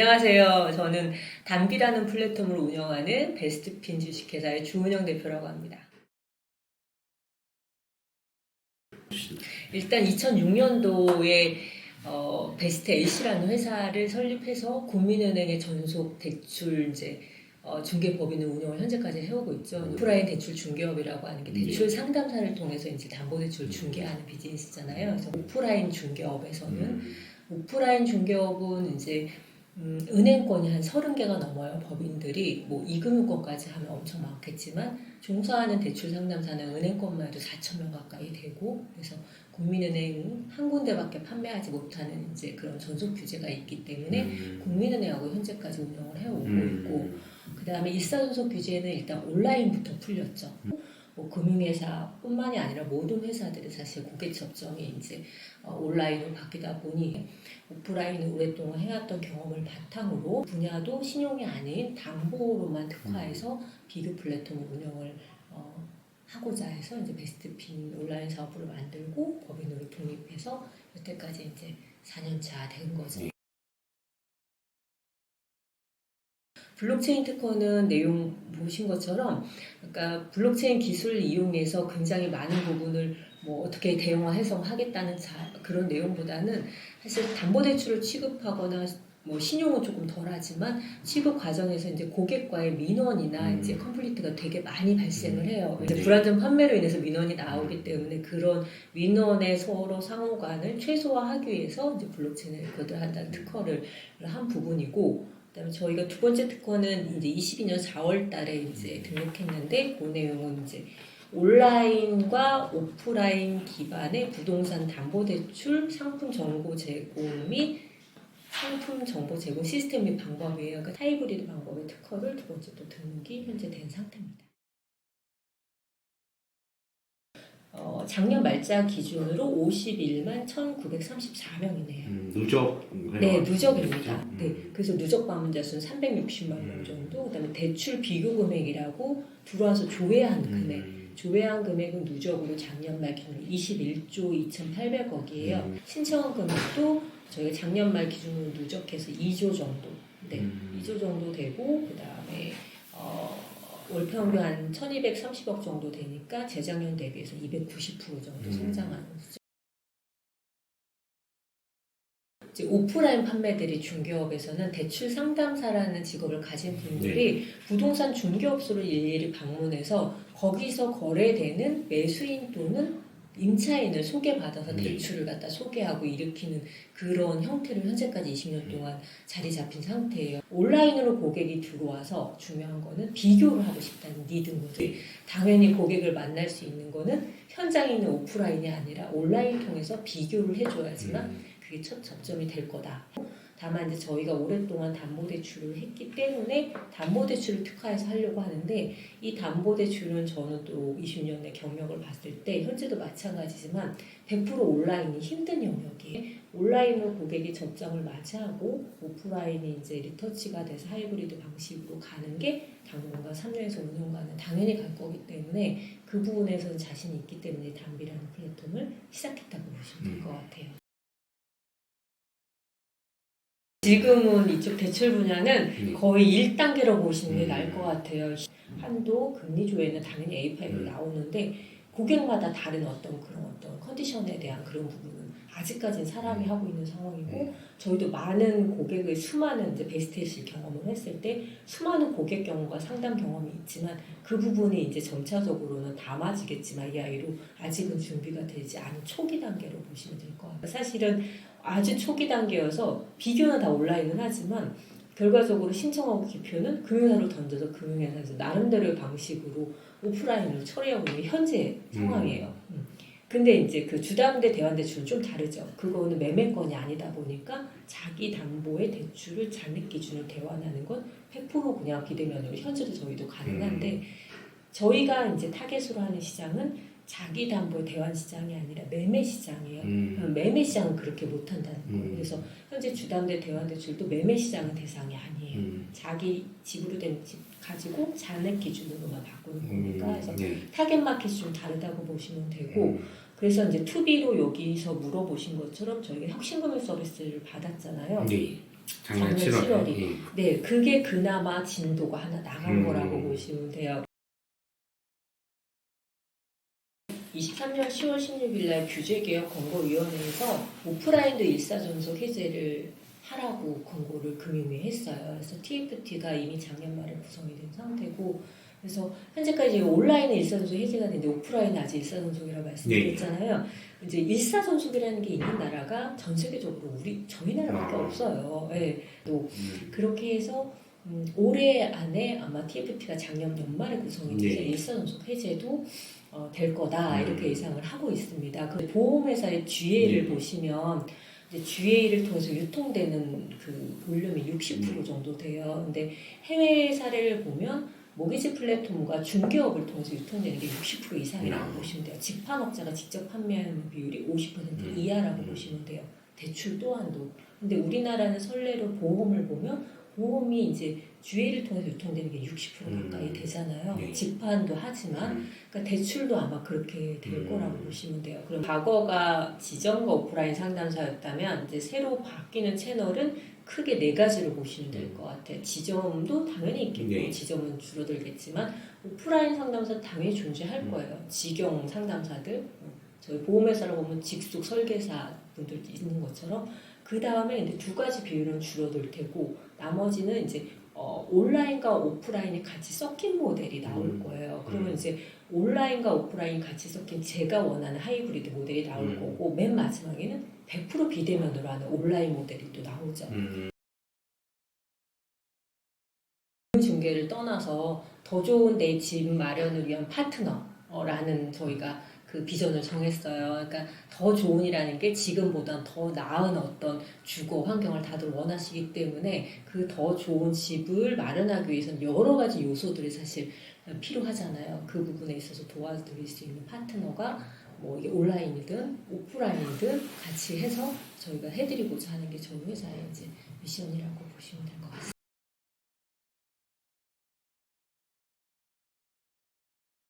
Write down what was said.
안녕하세요. 저는 담비라는 플랫폼을 운영하는 베스트핀 주식회사의 주은영 대표라고 합니다. 일단 2006년도에 베스트 L씨라는 회사를 설립해서 국민은행의 전속 대출 중개법인을 운영을 현재까지 해오고 있죠. 오프라인 대출 중개업이라고 하는 게 대출 상담사를 통해서 이제 담보대출을 중개하는 비즈니스잖아요. 그래서 오프라인 중개업에서는 오프라인 중개업은 이제 은행권이 한 30개가 넘어요. 법인들이 뭐 이금융권까지 하면 엄청 많겠지만 종사하는 대출 상담사는 은행권만 해도 4,000명 가까이 되고, 그래서 국민은행 한 군데밖에 판매하지 못하는 이제 그런 전속 규제가 있기 때문에 국민은행하고 현재까지 운영을 해오고 있고, 그 다음에 일사전속 규제는 일단 온라인부터 풀렸죠. 뭐 금융회사뿐만이 아니라 모든 회사들이 사실 고객 접점이 이제 온라인으로 바뀌다 보니 오프라인을 오랫동안 해왔던 경험을 바탕으로 분야도 신용이 아닌 담보로만 특화해서 비교 플랫폼 운영을 하고자 해서 이제 베스트핀 온라인 사업부를 만들고 법인으로 독립해서 여태까지 이제 4년차 된 거죠. 블록체인 특허는 내용 보신 것처럼, 그러니까 블록체인 기술을 이용해서 굉장히 많은 부분을 뭐 어떻게 대형화해서 하겠다는 그런 내용보다는 사실 담보대출을 취급하거나 뭐 신용은 조금 덜하지만 취급 과정에서 이제 고객과의 민원이나 이제 컨플릭트가 되게 많이 발생을 해요. 이제 불안전 판매로 인해서 민원이 나오기 때문에 그런 민원의 서로 상호간을 최소화하기 위해서 이제 블록체인을 거듭한다는 특허를 한 부분이고, 그다음에 저희가 두 번째 특허는 이제 22년 4월 달에 이제 등록했는데, 그 내용은 이제 온라인과 오프라인 기반의 부동산 담보대출 상품 정보 제공 및 상품 정보 제공 시스템 및 방법이에요. 그러니까 하이브리드 방법의 특허를 두 번째 또 등록이 현재 된 상태입니다. 작년 말자 기준으로 51만 1,934명이네요. 누적? 네, 누적입니다. 네, 그래서 누적 방문자 수는 360만 명 정도. 그다음에 대출 비교 금액이라고 들어와서 조회한 금액. 조회한 금액은 누적으로 작년 말 기준으로 21조 2,800억이에요. 신청한 금액도 저희가 작년 말 기준으로 누적해서 2조 정도. 네, 2조 정도 되고, 그다음에 월평균 한 1,230억 정도 되니까 재작년 대비해서 290% 정도 성장하는 수준. 이제 오프라인 판매들이 중개업에서는 대출 상담사라는 직업을 가진 분들이 부동산 중개업소를 일일이 방문해서 거기서 거래되는 매수인 또는 임차인을 소개받아서 대출을 갖다 소개하고 일으키는 그런 형태를 현재까지 20년 동안 자리 잡힌 상태예요. 온라인으로 고객이 들어와서 중요한 거는 비교를 하고 싶다는 니드모드. 당연히 고객을 만날 수 있는 거는 현장에 있는 오프라인이 아니라 온라인 통해서 비교를 해줘야지만 그게 첫 접점이 될 거다. 다만 이제 저희가 오랫동안 담보대출을 했기 때문에 담보대출을 특화해서 하려고 하는데, 이 담보대출은 저는 또 20년의 경력을 봤을 때 현재도 마찬가지지만 100% 온라인이 힘든 영역이에요. 온라인으로 고객이 접점을 맞이하고 오프라인이 이제 리터치가 돼서 하이브리드 방식으로 가는 게 당분간 3년에서 5년간은 당연히 갈 거기 때문에 그 부분에서는 자신이 있기 때문에 담비라는 플랫폼을 시작했다고 보시면 될 것 같아요. 지금은 이쪽 대출 분야는 거의 1단계로 보시는 게 나을 것 같아요. 한도, 금리 조회는 당연히 A5로 나오는데 고객마다 다른 어떤 컨디션에 대한 그런 부분은 아직까지는 사람이 하고 있는 상황이고, 저희도 많은 고객의 수많은 이제 베스트힐 경험을 했을 때 수많은 고객 경험과 상담 경험이 있지만 그 부분이 이제 점차적으로는 담아지겠지만 이 아이로 아직은 준비가 되지 않은 초기 단계로 보시면 될 것 같아요. 사실은 아주 초기 단계여서 비교는 다 온라인은 하지만 결과적으로 신청하고 기표는 금융사로 던져서 금융회사에서 나름대로의 방식으로 오프라인으로 처리하고 있는 게 현재 상황이에요. 근데 이제 그 주담대 대환대출은 좀 다르죠. 그거는 매매권이 아니다 보니까 자기 담보의 대출을 잔액 기준으로 대환하는 건 100% 그냥 비대면으로 현재도 저희도 가능한데, 저희가 이제 타겟으로 하는 시장은 자기 담보의 대환 시장이 아니라 매매 시장이에요. 매매 시장은 그렇게 못한다는 거예요. 그래서 현재 주담대 대환대출도 매매 시장은 대상이 아니에요. 자기 집으로 된 집 가지고 잔액 기준으로만 바꾸는 거니까. 그래서 타겟 마켓이 좀 다르다고 보시면 되고, 그래서 이제 투비로 여기서 물어보신 것처럼 저희가 혁신금융 서비스를 받았잖아요. 작년 작년 7월에. 7월이. 예. 네, 그게 그나마 진도가 하나 나간 거라고 보시면 돼요. 23년 10월 16일 날 규제개혁 권고위원회에서 오프라인도 일사전속 해제를 하라고 권고를 금융위에 했어요. 그래서 TFT가 이미 작년 말에 구성이 된 상태고, 그래서 현재까지 온라인은 일사전속 해제가 됐는데 오프라인은 아직 일사전속이라고 말씀드렸잖아요. 이제 일사전속이라는 게 있는 나라가 전 세계적으로 저희 나라밖에 없어요. 네. 또 그렇게 해서 올해 안에 아마 TFT가 작년 연말에 구성이 돼서 일사전속 해제도 될 거다 이렇게 예상을 하고 있습니다. 그 보험회사의 GA를 보시면 이제 GA를 통해서 유통되는 그 볼륨이 60% 정도 돼요. 근데 해외 사례를 보면 모기지 플랫폼과 중개업을 통해서 유통되는 게 60% 이상이라고 보시면 돼요. 직판업자가 직접 판매하는 비율이 50% 이하라고 보시면 돼요. 대출 또한도. 근데 우리나라는 선례로 보험을 보면 보험이 이제 GA를 통해서 유통되는 게 60% 가까이 되잖아요. 네. 직판도 하지만 그러니까 대출도 아마 그렇게 될 거라고 보시면 돼요. 그럼 과거가 지점과 오프라인 상담사였다면 이제 새로 바뀌는 채널은 크게 네 가지로 보시면 될 것 같아요. 지점도 당연히 있겠고 네. 지점은 줄어들겠지만 오프라인 상담사 당연히 존재할 거예요. 직영 상담사들, 저희 보험회사를 보면 직속 설계사 분들도 있는 것처럼 그 다음에 이제 두 가지 비율은 줄어들 테고 나머지는 이제 온라인과 오프라인이 같이 섞인 모델이 나올 거예요. 그러면 이제 온라인과 오프라인 같이 섞인 제가 원하는 하이브리드 모델이 나올 거고 맨 마지막에는 100% 비대면으로 하는 온라인 모델이 또 나오죠. 중개를 떠나서 더 좋은 내 집 마련을 위한 파트너라는 저희가 그 비전을 정했어요. 그러니까 더 좋은이라는 게 지금보다 더 나은 어떤 주거 환경을 다들 원하시기 때문에 그 더 좋은 집을 마련하기 위해서는 여러 가지 요소들이 사실 필요하잖아요. 그 부분에 있어서 도와드릴 수 있는 파트너가 뭐 이게 온라인이든 오프라인이든 같이 해서 저희가 해드리고자 하는 게 저희 회사의 이제 미션이라고 보시면 될 것 같습니다.